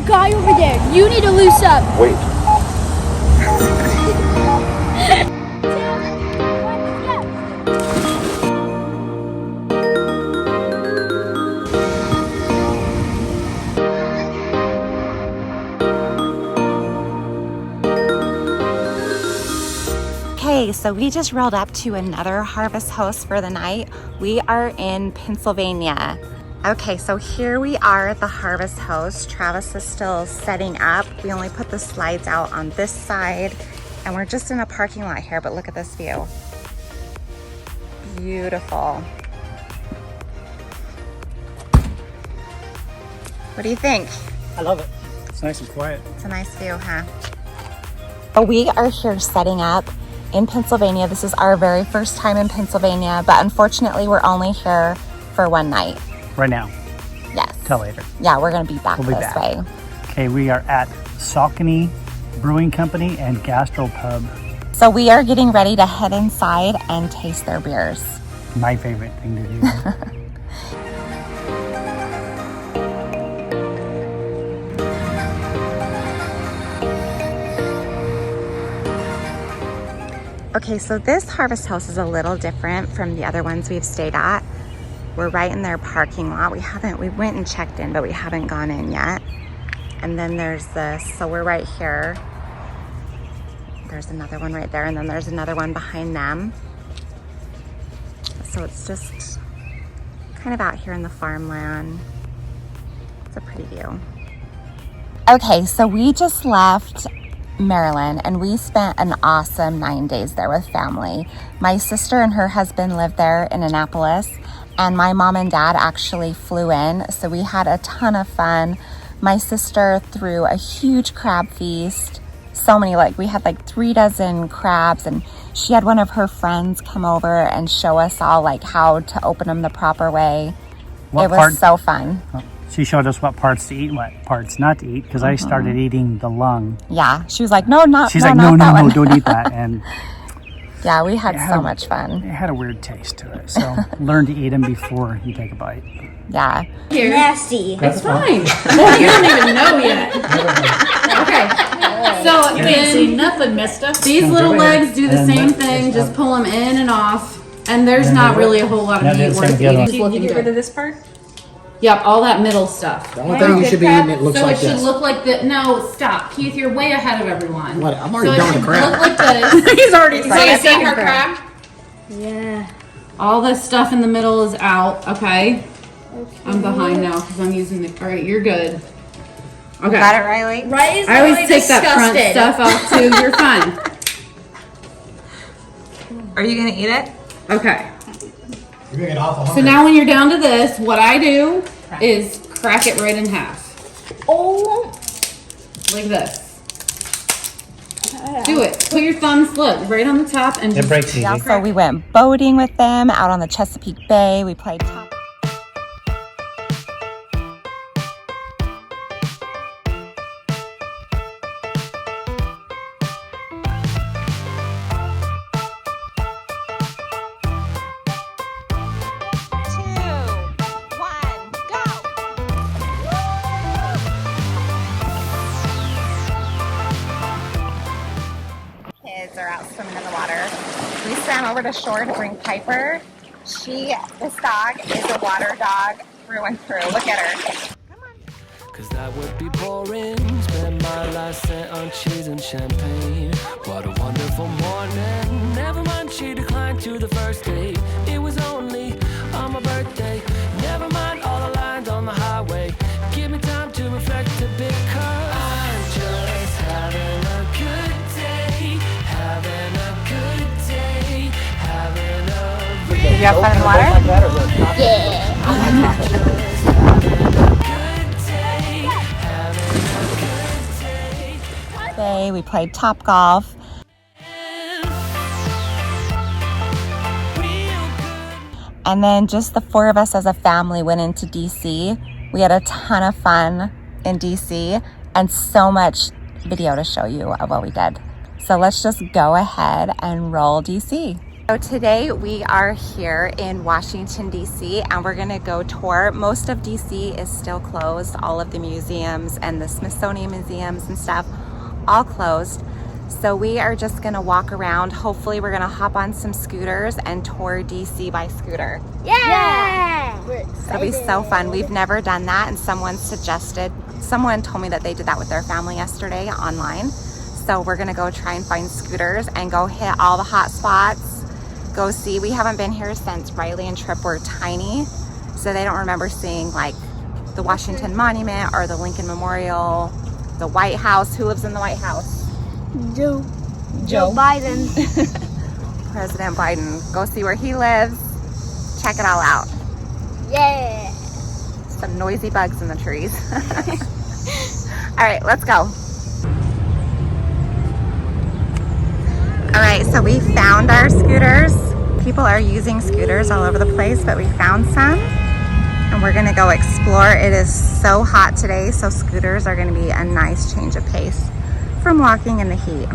a guy over there. You need to loose up. Wait. Okay, so we just rolled up to another harvest host for the night. We are in Pennsylvania. Okay, so here we are at the harvest host. Travis is still setting up. We only put the slides out on this side, and we're just in a parking lot here, but look at this view. Beautiful. What do you think? I love it. It's nice and quiet. It's a nice view, huh? So we are here setting up in Pennsylvania. This is our very first time in Pennsylvania, but unfortunately we're only here for one night. Right now. Yes. Till later. Yeah, we're gonna be back We'll be this back. way. Okay, we are at Saucony Brewing Company and Gastropub. So we are getting ready to head inside and taste their beers. My favorite thing to do. Okay, so this harvest house is a little different from the other ones we've stayed at. We're right in their parking lot. We went and checked in, but we haven't gone in yet. And then there's this, so we're right here. There's another one right there, and then there's another one behind them. So it's just kind of out here in the farmland. It's a pretty view. Okay, so we just left Maryland and we spent an awesome 9 days there with family. My sister and her husband lived there in Annapolis, and my mom and dad actually flew in, so we had a ton of fun. My sister threw a huge crab feast. So many, we had 3 dozen crabs, and she had one of her friends come over and show us all how to open them the proper way. It was so fun. She showed us what parts to eat, what parts not to eat, because I started eating the lung. Yeah, she was like, no, not She's no, like, not that no, one. don't eat that. And yeah, we had so much fun. It had a weird taste to it, so learn to eat them before you take a bite. Yeah. Here. Nasty. It's fine. You don't even know yet. Okay. So You ain't seen nothing, mister. these little legs do the same thing. Just pull them in and off. And there's not really a whole lot of meat worth eating. Did you get rid of this part? Yep, all that middle stuff. The only thing you should be eating, it looks So like it should this. look like the. No, stop, Keith. You're way ahead of everyone. What? I'm already so done it with the should crab. look like this. He's already So you see her crab? Yeah. All this stuff in the middle is out. Okay. I'm behind now because I'm using the. All right, you're good. Okay. Got it, Riley? Riley's I always really take that front disgusted. stuff off too. You're fine. Are you gonna eat it? Okay. You're gonna get awful So hungry. now when you're down to this, what I do is crack it right in half. Oh. Like this. Do it. Put your thumbs, look, right on the top and It just breaks easy. Yeah, so we went boating with them out on the Chesapeake Bay. We played top. Kids are out swimming in the water. We swam over to shore to bring Piper. This dog is a water dog through and through. Look at her. Cause that would be boring. Spend my last cent on cheese and champagne. What a wonderful morning. Never mind, she declined to the first date. It was only on my birthday. Never mind all the lines on the highway. Give me time to reflect a bit, cause I'm just having a good day. Having a good day. Having a real Did you have fun in the water? Yeah. We played top golf. And then just the 4 of us as a family went into DC. We had a ton of fun in DC and so much video to show you of what we did. So let's just go ahead and roll DC. So today we are here in Washington, D.C., and we're gonna go tour. Most of D.C. is still closed. All of the museums and the Smithsonian museums and stuff, all closed. So we are just gonna walk around. Hopefully we're gonna hop on some scooters and tour D.C. by scooter. Yeah! We're It'll be so fun. We've never done that, and someone told me that they did that with their family yesterday online. So we're gonna go try and find scooters and go hit all the hot spots. Go see. We haven't been here since Rylie and Tripp were tiny, so they don't remember seeing like the Washington Monument or the Lincoln Memorial, the White House. Who lives in the White House? Joe Biden. President Biden. Go see where he lives. Check it all out. Yeah! Some noisy bugs in the trees. All right, let's go. All right, so we found our scooters. People are using scooters all over the place, but we found some and we're gonna go explore. It is so hot today, so scooters are gonna be a nice change of pace from walking in the heat.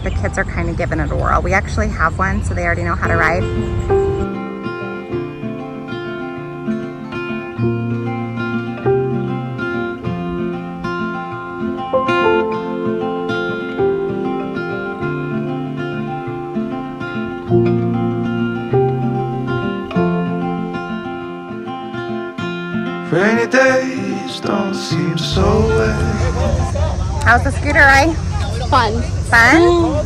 The kids are kind of giving it a whirl. We actually have one, so they already know how to ride. Rainy days don't seem so wet. How's the scooter ride? Fun. Fun?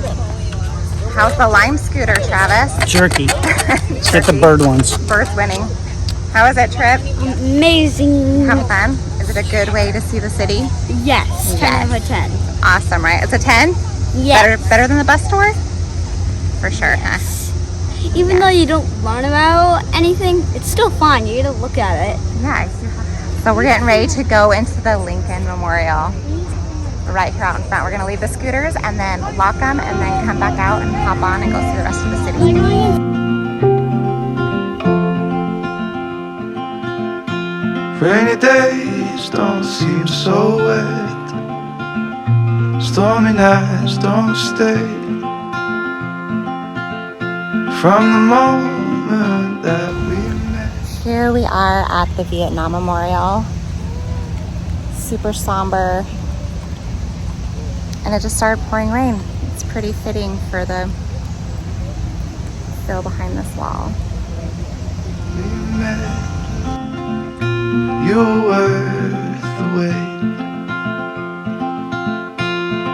How's the lime scooter, Travis? Jerky. Get the bird ones. Birth winning. How is it, Tripp? Amazing. Have fun? Is it a good way to see the city? Yes. 10 out of 10. Awesome, right? It's a 10? Yes. Better than the bus tour? For sure, huh? Even though you don't learn about anything, it's still fun. You get to look at it. Yeah. So we're getting ready to go into the Lincoln Memorial. Right here out in front. We're gonna leave the scooters and then lock them and then come back out and hop on and go see the rest of the city. Rainy days don't seem so wet. Stormy nights don't stay. From the moment that we met. Here we are at the Vietnam Memorial. Super somber. And it just started pouring rain. It's pretty fitting for the fill behind this wall. We met. You're worth the wait.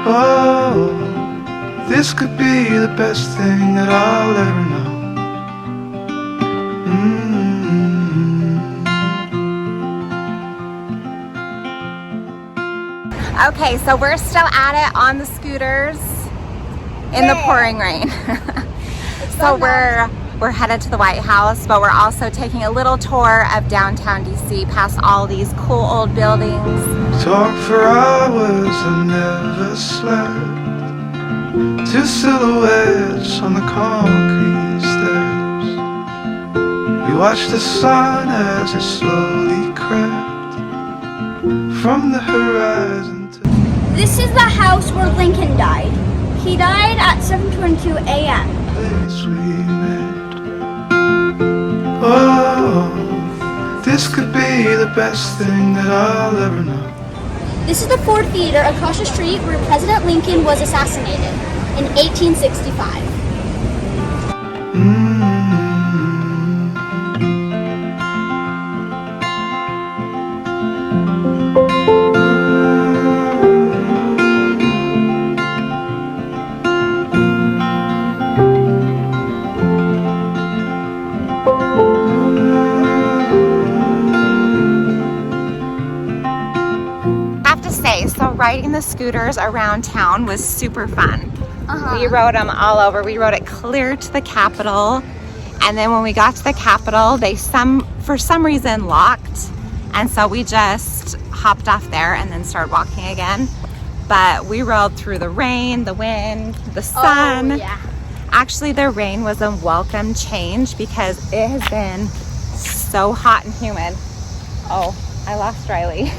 Oh, this could be the best thing that I'll ever know. Okay, so we're still at it on the scooters in the pouring rain. So we're headed to the White House, but we're also taking a little tour of downtown DC, past all these cool old buildings. Talk for hours and never slept. Two silhouettes on the concrete steps. We watched the sun as it slowly crept from the horizon. This is the house where Lincoln died. He died at 7:22 a.m. Place we met. Oh, this could be the best thing that I'll ever know. This is the Ford Theater across the street where President Lincoln was assassinated in 1865. So riding the scooters around town was super fun. We rode them all over. We rode it clear to the Capitol, and then when we got to the Capitol, they for some reason locked, and so we just hopped off there and then started walking again. But we rode through the rain, the wind, the sun. Oh, yeah. Actually, the rain was a welcome change because it has been so hot and humid. Oh, I lost Rylie.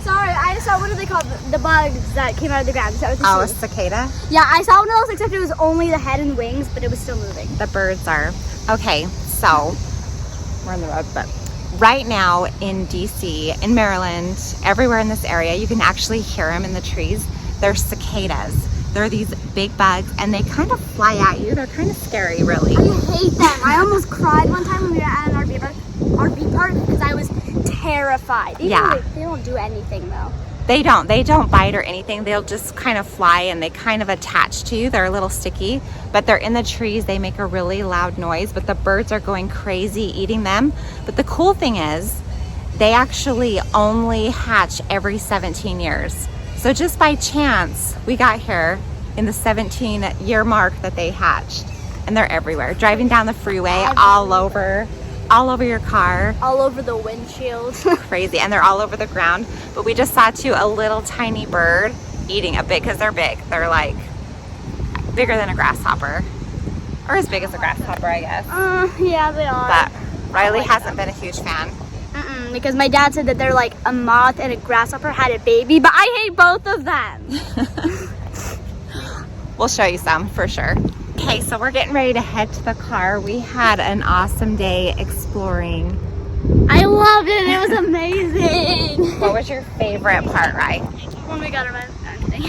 Sorry, I just what are they called? The bugs that came out of the ground. That was Oh, a cicada? Yeah, I saw one of those, except it was only the head and wings, but it was still moving. The birds are. Okay, so we're on the road, but right now in DC, in Maryland, everywhere in this area, you can actually hear them in the trees. They're cicadas. They're these big bugs, and they kind of fly at you. They're kind of scary, really. I hate them. I almost cried one time when we were at an RV park because I was terrified. They don't do anything though. They don't bite or anything. They'll just kind of fly, and they kind of attach to you. They're a little sticky, but they're in the trees. They make a really loud noise, but the birds are going crazy eating them. But the cool thing is they actually only hatch every 17 years. So just by chance, we got here in the 17-year mark that they hatched, and they're everywhere. Driving down the freeway, all over your car. All over the windshield. Crazy, and they're all over the ground. But we just saw too a little tiny bird eating a big, because they're big. They're like bigger than a grasshopper, or as big as a grasshopper, I guess. Yeah, they are. But Riley hasn't been a huge fan. Because my dad said that they're like a moth and a grasshopper had a baby, but I hate both of them. We'll show you some for sure. Okay, so we're getting ready to head to the car. We had an awesome day exploring. I loved it. It was amazing. What was your favorite part, right? When we got around, I'm kidding.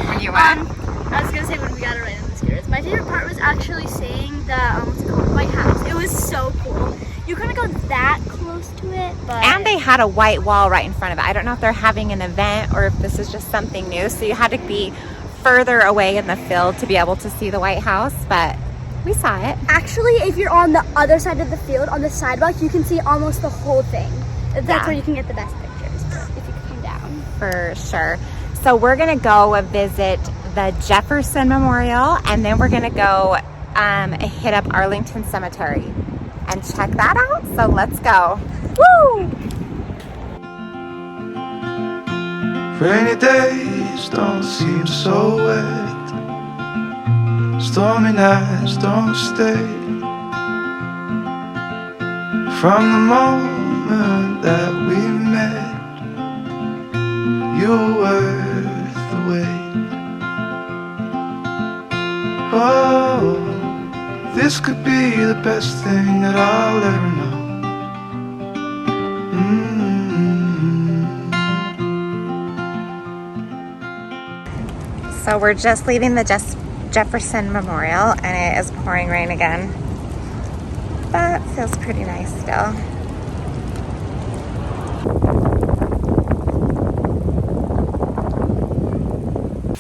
When you went? I was gonna say when we got around the scooters. My favorite part was actually seeing the what's it called, White House. It was so cool. You couldn't go that close to it, but And they had a white wall right in front of it. I don't know if they're having an event or if this is just something new. So you had to be further away in the field to be able to see the White House, but we saw it. actually, if you're on the other side of the field, on the sidewalk, you can see almost the whole thing. That's where you can get the best pictures, if you come down. For sure. So we're gonna go visit the Jefferson Memorial, and then we're gonna go hit up Arlington Cemetery and check that out. So let's go. Woo! Rainy days don't seem so wet. Stormy nights don't stay. From the moment that we met, you were worth the wait. Oh, this could be the best thing that I'll ever know. So we're just leaving the Jefferson Memorial, and it is pouring rain again, but feels pretty nice still.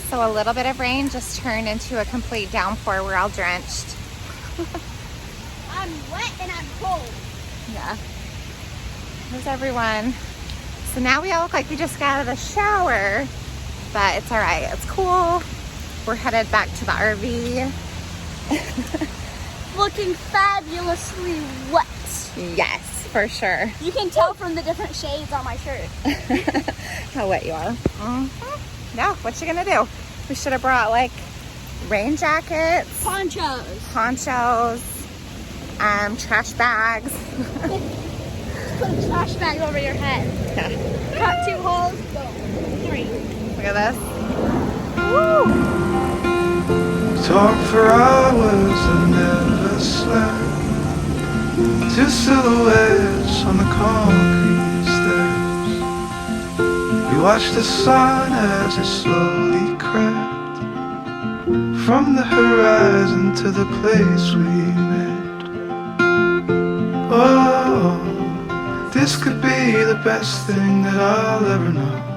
So a little bit of rain just turned into a complete downpour. We're all drenched. I'm wet and I'm cold. Yeah. There's everyone. So now we all look like we just got out of the shower, but it's all right. It's cool. We're headed back to the RV. Looking fabulously wet. Yes, for sure. You can tell from the different shades on my shirt. How wet you are. No, what you gonna do? We should have brought like rain jackets, ponchos, trash bags. Put a trash bag over your head. Cut 2 holes, go 3. Look at this. Woo! Talk for hours and never slept. 2 silhouettes on the concrete steps. We watched the sun as it slowly crept from the horizon to the place we met. Oh, this could be the best thing that I'll ever know.